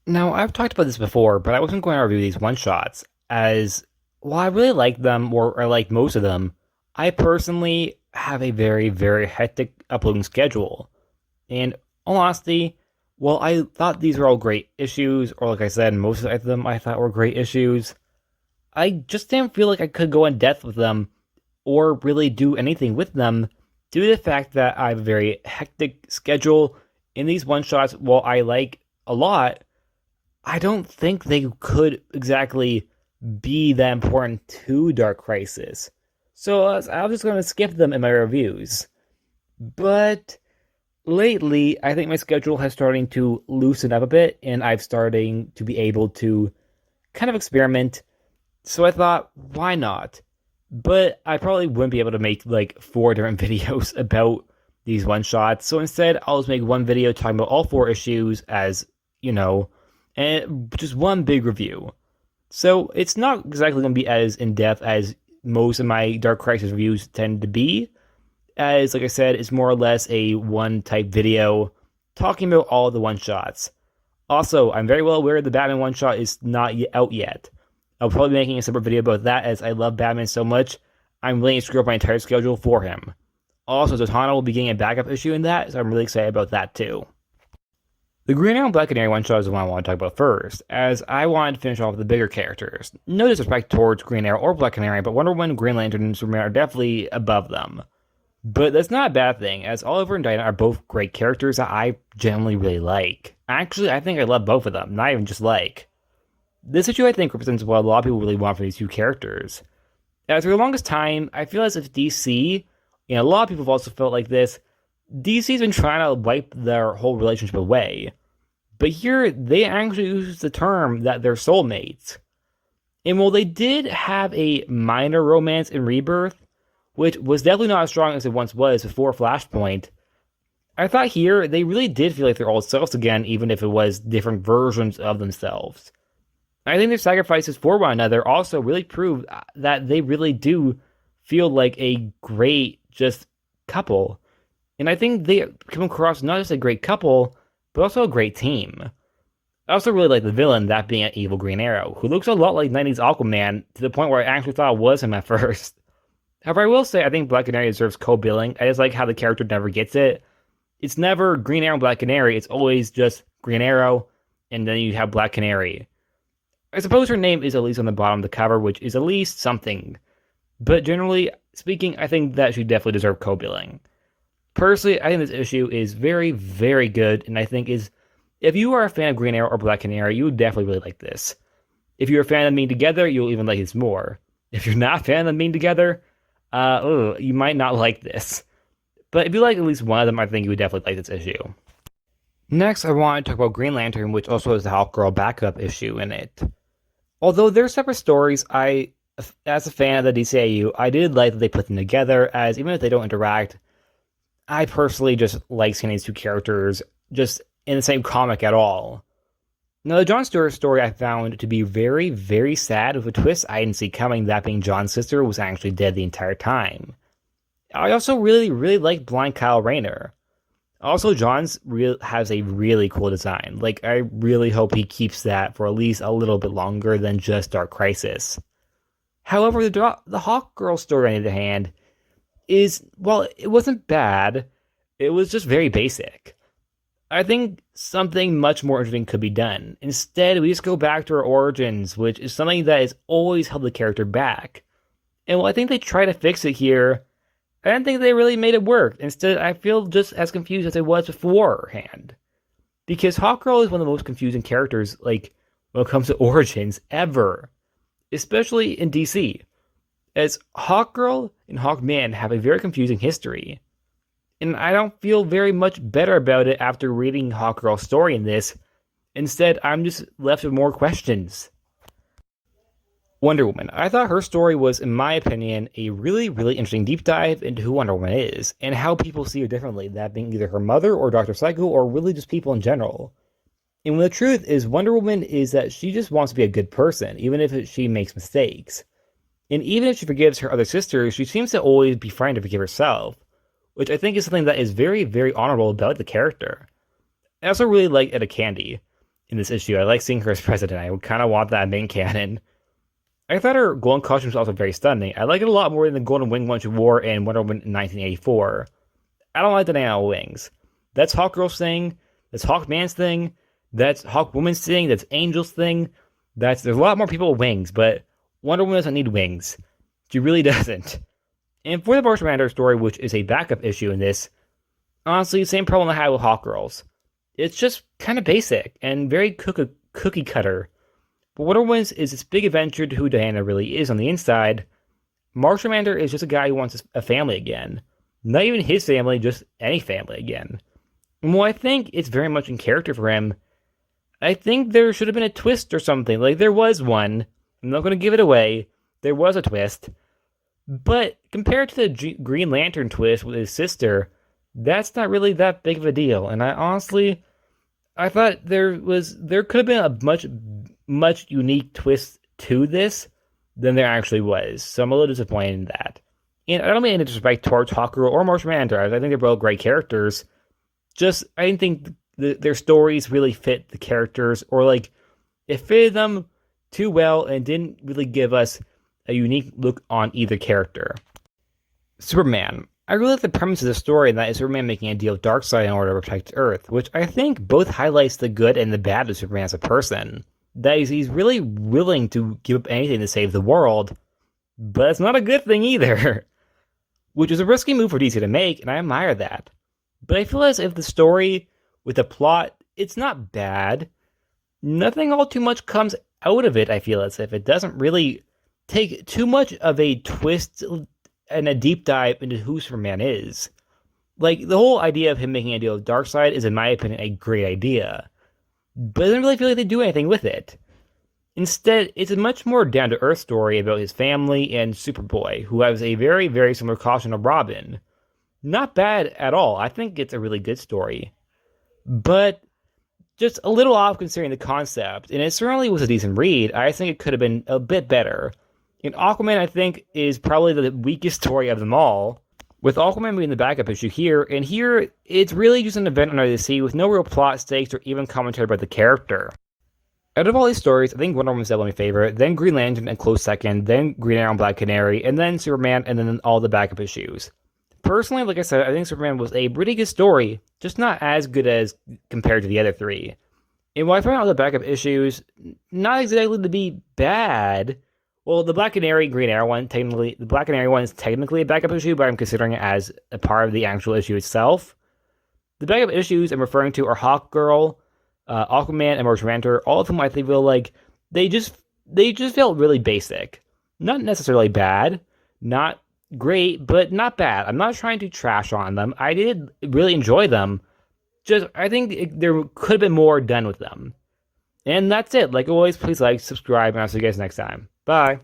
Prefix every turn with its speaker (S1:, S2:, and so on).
S1: Now, I've talked about this before, but I wasn't going to review these one-shots, as while I really like them, or I like most of them, I personally have a very, very hectic uploading schedule. And in all honesty, while I thought these were all great issues, or like I said, most of them I thought were great issues, I just didn't feel like I could go in depth with them or really do anything with them due to the fact that I have a very hectic schedule in these one-shots. While I like a lot, I don't think they could exactly be that important to Dark Crisis. So I was just going to skip them in my reviews. But lately, I think my schedule has starting to loosen up a bit, and I'm starting to be able to kind of experiment. So I thought, why not? But I probably wouldn't be able to make like four different videos about these one shots. So instead, I'll just make one video talking about all four issues as, you know, and just one big review. So it's not exactly going to be as in depth as most of my Dark Crisis reviews tend to be, as like I said, it's more or less a one type video talking about all the one shots. Also, I'm very well aware the Batman one shot is not out yet. I'll probably be making a separate video about that, as I love Batman so much. I'm willing to screw up my entire schedule for him. Also, Zatanna will be getting a backup issue in that, so I'm really excited about that too. The Green Arrow and Black Canary one shot is the one I want to talk about first, as I wanted to finish off with the bigger characters. No disrespect towards Green Arrow or Black Canary, but Wonder Woman, Green Lantern, and Superman are definitely above them. But that's not a bad thing, as Oliver and Dinah are both great characters that I generally really like. Actually, I think I love both of them, not even just like. This issue, I think, represents what a lot of people really want for these two characters. As for the longest time, I feel as if DC, and a lot of people have also felt like this, DC's been trying to wipe their whole relationship away. But here, they actually use the term that they're soulmates. And while they did have a minor romance in Rebirth, which was definitely not as strong as it once was before Flashpoint, I thought here they really did feel like they're all selves again, even if it was different versions of themselves. I think their sacrifices for one another also really prove that they really do feel like a great just couple. And I think they come across not just a great couple, but also a great team. I also really like the villain, that being an evil Green Arrow, who looks a lot like 90s Aquaman to the point where I actually thought it was him at first. However, I will say I think Black Canary deserves co-billing. I just like how the character never gets it. It's never Green Arrow and Black Canary, it's always just Green Arrow, and then you have Black Canary. I suppose her name is at least on the bottom of the cover, which is at least something. But generally speaking, I think that she definitely deserves co-billing. Personally, I think this issue is very, very good, and I think is, if you are a fan of Green Arrow or Black Canary, you would definitely really like this. If you're a fan of them being together, you'll even like this more. If you're not a fan of them being together, you might not like this. But if you like at least one of them, I think you would definitely like this issue. Next, I want to talk about Green Lantern, which also has the Hawkgirl backup issue in it. Although they're separate stories, as a fan of the DCAU, I did like that they put them together, as even if they don't interact, I personally just like seeing these two characters just in the same comic at all. Now, the John Stewart story I found to be very, very sad, with a twist I didn't see coming, that being John's sister was actually dead the entire time. I also really, really like Blind Kyle Rayner. Also, has a really cool design. Like, I really hope he keeps that for at least a little bit longer than just Dark Crisis. However, the Hawkgirl story, on the other hand, well, it wasn't bad, it was just very basic. I think something much more interesting could be done. Instead, we just go back to her origins, which is something that has always held the character back. And while I think they try to fix it here, I don't think they really made it work. Instead, I feel just as confused as I was beforehand. Because Hawkgirl is one of the most confusing characters, like, when it comes to origins, ever. Especially in DC. As Hawkgirl and Hawkman have a very confusing history. And I don't feel very much better about it after reading Hawkgirl's story in this. Instead, I'm just left with more questions. Wonder Woman. I thought her story was, in my opinion, a really, really interesting deep dive into who Wonder Woman is, and how people see her differently, that being either her mother or Dr. Psycho, or really just people in general. And when the truth is, Wonder Woman is that she just wants to be a good person, even if she makes mistakes. And even if she forgives her other sisters, she seems to always be trying to forgive herself, which I think is something that is very, very honorable about the character. I also really like Etta Candy. in this issue. I like seeing her as president. I kind of want that main canon. I thought her golden costume was also very stunning. I like it a lot more than the golden wing one she wore in Wonder Woman in 1984. I don't like the nano wings. That's Hawkgirl's thing. That's Hawkman's thing. That's Hawkwoman's thing. That's Angel's thing. There's a lot more people with wings, but Wonder Woman doesn't need wings. She really doesn't. And for the Martian Manhunter story, which is a backup issue in this, honestly, same problem I had with Hawkgirls. It's just kind of basic and very cookie cutter. But Wonder Woman's is this big adventure to who Diana really is on the inside. Martian Manhunter is just a guy who wants a family again. Not even his family, just any family again. And while I think it's very much in character for him, I think there should have been a twist or something. Like, there was one. I'm not going to give it away. There was a twist. But compared to the Green Lantern twist with his sister, that's not really that big of a deal. And I thought there could have been a much unique twist to this than there actually was. So I'm a little disappointed in that. And I don't mean any disrespect towards Hawkgirl or Martian Manhunter. I think they're both great characters. Just, I didn't think their stories really fit the characters, or like, it fitted them too well and didn't really give us a unique look on either character. Superman. I really like the premise of the story, and that is Superman making a deal with Darkseid in order to protect Earth, which I think both highlights the good and the bad of Superman as a person. That is, he's really willing to give up anything to save the world, but it's not a good thing either. Which is a risky move for DC to make, and I admire that. But I feel as if the story with the plot, it's not bad. Nothing all too much comes out of it, I feel as if. It doesn't really take too much of a twist and a deep dive into who Superman is. Like, the whole idea of him making a deal with Darkseid is, in my opinion, a great idea. But I don't really feel like they do anything with it. Instead, it's a much more down-to-earth story about his family and Superboy, who has a very, very similar costume to Robin. Not bad at all. I think it's a really good story. But just a little off considering the concept, and it certainly was a decent read. I think it could have been a bit better. And Aquaman, I think, is probably the weakest story of them all, with Aquaman being the backup issue here, and here, it's really just an event under the sea with no real plot stakes or even commentary about the character. Out of all these stories, I think Wonder Woman's definitely my favorite, then Green Lantern a close second, then Green Arrow and Black Canary, and then Superman, and then all the backup issues. Personally, like I said, I think Superman was a pretty good story, just not as good as compared to the other three. And while I found all the backup issues, not exactly to be bad. Well, the Black Canary Green Arrow one, the Black Canary one is technically a backup issue, but I'm considering it as a part of the actual issue itself. The backup issues I'm referring to are Hawkgirl, Aquaman, and Martian Manhunter. All of them I feel like they just felt really basic. Not necessarily bad, not great, but not bad. I'm not trying to trash on them. I did really enjoy them. Just, I think there could have been more done with them. And that's it. Like always, please like, subscribe, and I'll see you guys next time. Bye.